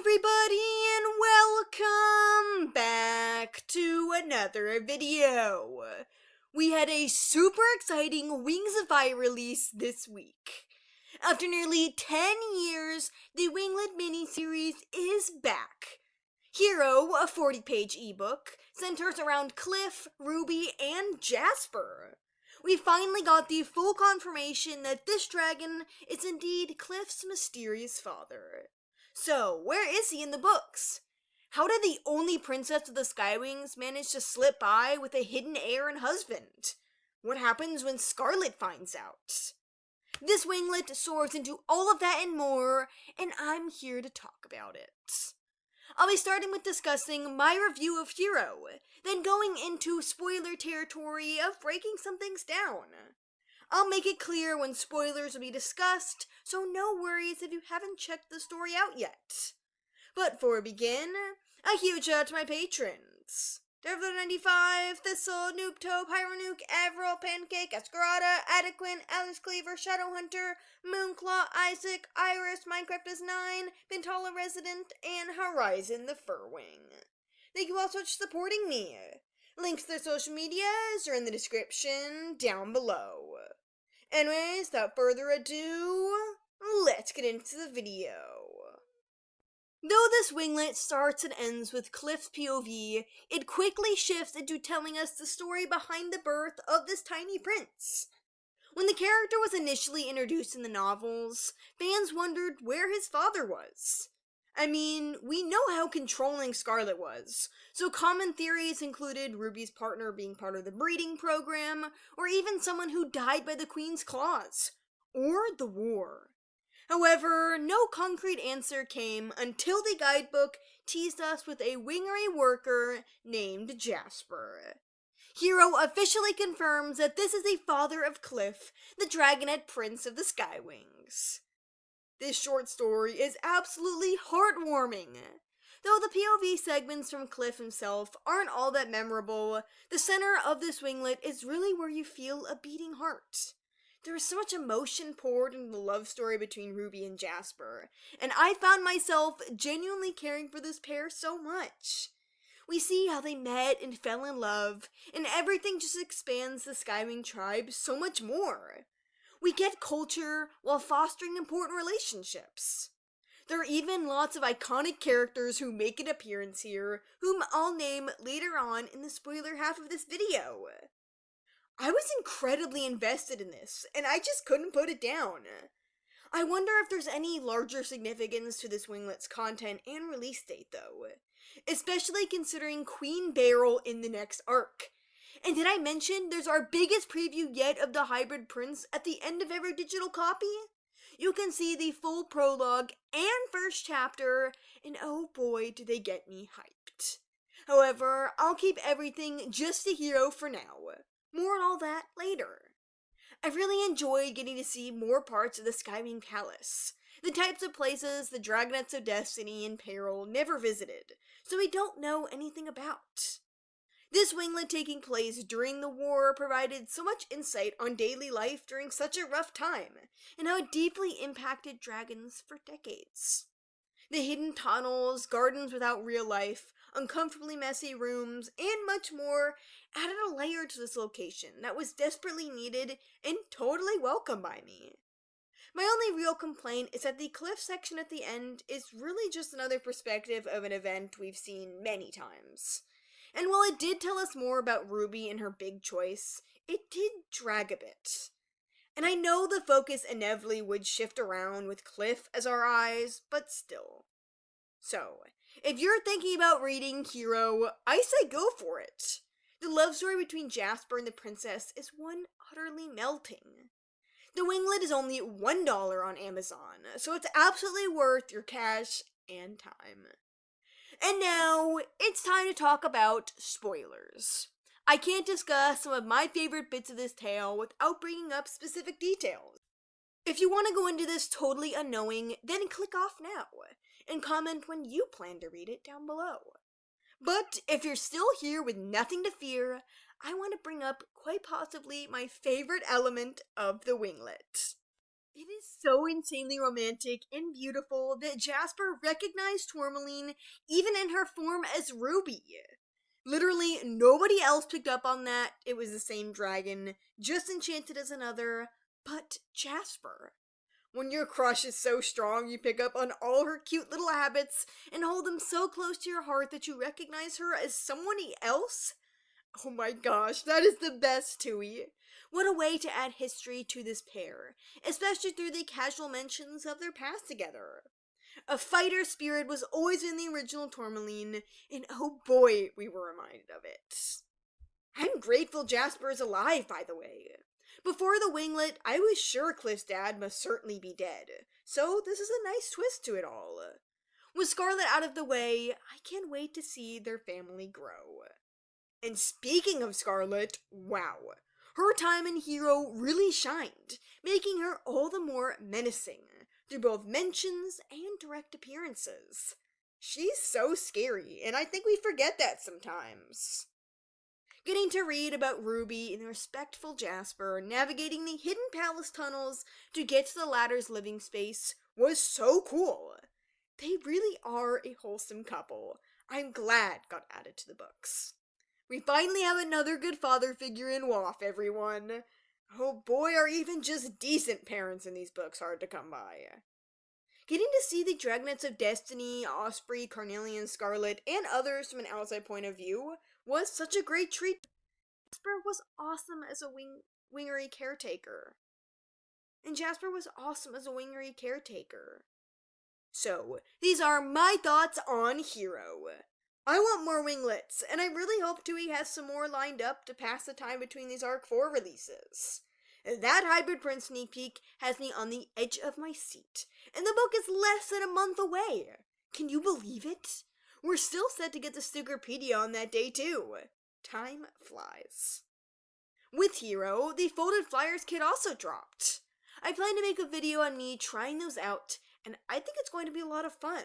everybody, and welcome back to another video. We had a super exciting Wings of Fire release this week. After nearly 10 years, the Winglet miniseries is back. Hero, a 40-page ebook, centers around Cliff, Ruby, and Jasper. We finally got the full confirmation that this dragon is indeed Cliff's mysterious father. So, where is he in the books? How did the only princess of the Skywings manage to slip by with a hidden heir and husband? What happens when Scarlet finds out? This winglet soars into all of that and more, and I'm here to talk about it. I'll be starting with discussing my review of Hero, then going into spoiler territory of breaking some things down. I'll make it clear when spoilers will be discussed, so no worries if you haven't checked the story out yet. But before we begin, a huge shout out to my patrons. Devler95, Thistle, Noobtope, Hyronuke, Avril, Pancake, Escarada, Adequin, Alice Cleaver, Shadowhunter, Moonclaw, Isaac, Iris, Minecraft is 9, Pantala Resident, and Horizon the Furwing. Thank you all so much for supporting me. Links to their social medias are in the description down below. Anyways, without further ado, let's get into the video. Though this winglet starts and ends with Cliff's POV, it quickly shifts into telling us the story behind the birth of this tiny prince. When the character was initially introduced in the novels, fans wondered where his father was. I mean, we know how controlling Scarlet was, so common theories included Ruby's partner being part of the breeding program, or even someone who died by the Queen's claws, or the war. However, no concrete answer came until the guidebook teased us with a wingery worker named Jasper. Hero officially confirms that this is the father of Cliff, the Dragonette Prince of the Skywings. This short story is absolutely heartwarming. Though the POV segments from Cliff himself aren't all that memorable, the center of this winglet is really where you feel a beating heart. There is so much emotion poured into the love story between Ruby and Jasper, and I found myself genuinely caring for this pair so much. We see how they met and fell in love, and everything just expands the Skywing tribe so much more. We get culture while fostering important relationships. There are even lots of iconic characters who make an appearance here, whom I'll name later on in the spoiler half of this video. I was incredibly invested in this, and I just couldn't put it down. I wonder if there's any larger significance to this winglet's content and release date though, especially considering Queen Beryl in the next arc. And did I mention there's our biggest preview yet of the Hybrid Prince at the end of every digital copy? You can see the full prologue and first chapter, and oh boy do they get me hyped. However, I'll keep everything just a Hero for now. More on all that later. I really enjoyed getting to see more parts of the Skywing Palace, the types of places the Dragonettes of Destiny and Peril never visited, so we don't know anything about. This winglet taking place during the war provided so much insight on daily life during such a rough time, and how it deeply impacted dragons for decades. The hidden tunnels, gardens without real life, uncomfortably messy rooms, and much more added a layer to this location that was desperately needed and totally welcome by me. My only real complaint is that the cliff section at the end is really just another perspective of an event we've seen many times. And while it did tell us more about Ruby and her big choice, it did drag a bit. And I know the focus inevitably would shift around with Cliff as our eyes, but still. So, if you're thinking about reading Hero, I say go for it. The love story between Jasper and the princess is one utterly melting. The winglet is only $1 on Amazon, so it's absolutely worth your cash and time. And now, it's time to talk about spoilers. I can't discuss some of my favorite bits of this tale without bringing up specific details. If you want to go into this totally unknowing, then click off now, and comment when you plan to read it down below. But if you're still here with nothing to fear, I want to bring up quite possibly my favorite element of the winglet. It is so insanely romantic and beautiful that Jasper recognized tourmaline even in her form as Ruby. Literally, nobody else picked up on that. It was the same dragon, just enchanted as another, but Jasper. When your crush is so strong, you pick up on all her cute little habits and hold them so close to your heart that you recognize her as somebody else. Oh my gosh, that is the best, Tui. What a way to add history to this pair, especially through the casual mentions of their past together. A fighter spirit was always in the original Tourmaline, and oh boy, we were reminded of it. I'm grateful Jasper is alive, by the way. Before the Winglet, I was sure Cliff's dad must certainly be dead, so this is a nice twist to it all. With Scarlet out of the way, I can't wait to see their family grow. And speaking of Scarlet, wow, her time in Hero really shined, making her all the more menacing through both mentions and direct appearances. She's so scary, and I think we forget that sometimes. Getting to read about Ruby and the respectful Jasper navigating the hidden palace tunnels to get to the ladder's living space was so cool. They really are a wholesome couple. I'm glad got added to the books. We finally have another good father figure in WoF, everyone. Oh boy, are even just decent parents in these books hard to come by. Getting to see the Dragonets of Destiny, Osprey, Carnelian, Scarlet, and others from an outside point of view was such a great treat. Jasper was awesome as a wingery caretaker. So, these are my thoughts on Hero. I want more winglets, and I really hope Tui has some more lined up to pass the time between these Arc 4 releases. That Hybrid Prince sneak peek has me on the edge of my seat, and the book is less than a month away. Can you believe it? We're still set to get the Stickerpedia on that day too. Time flies. With Hero, the folded flyers kit also dropped. I plan to make a video on me trying those out, and I think it's going to be a lot of fun.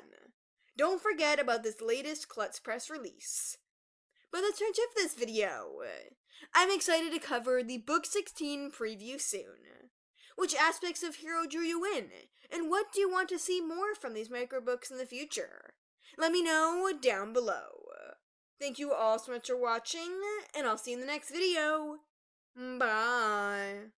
Don't forget about this latest Klutz Press release. But let's turn to this video. I'm excited to cover the Book 16 preview soon. Which aspects of Hero drew you in? And what do you want to see more from these microbooks in the future? Let me know down below. Thank you all so much for watching, and I'll see you in the next video. Bye.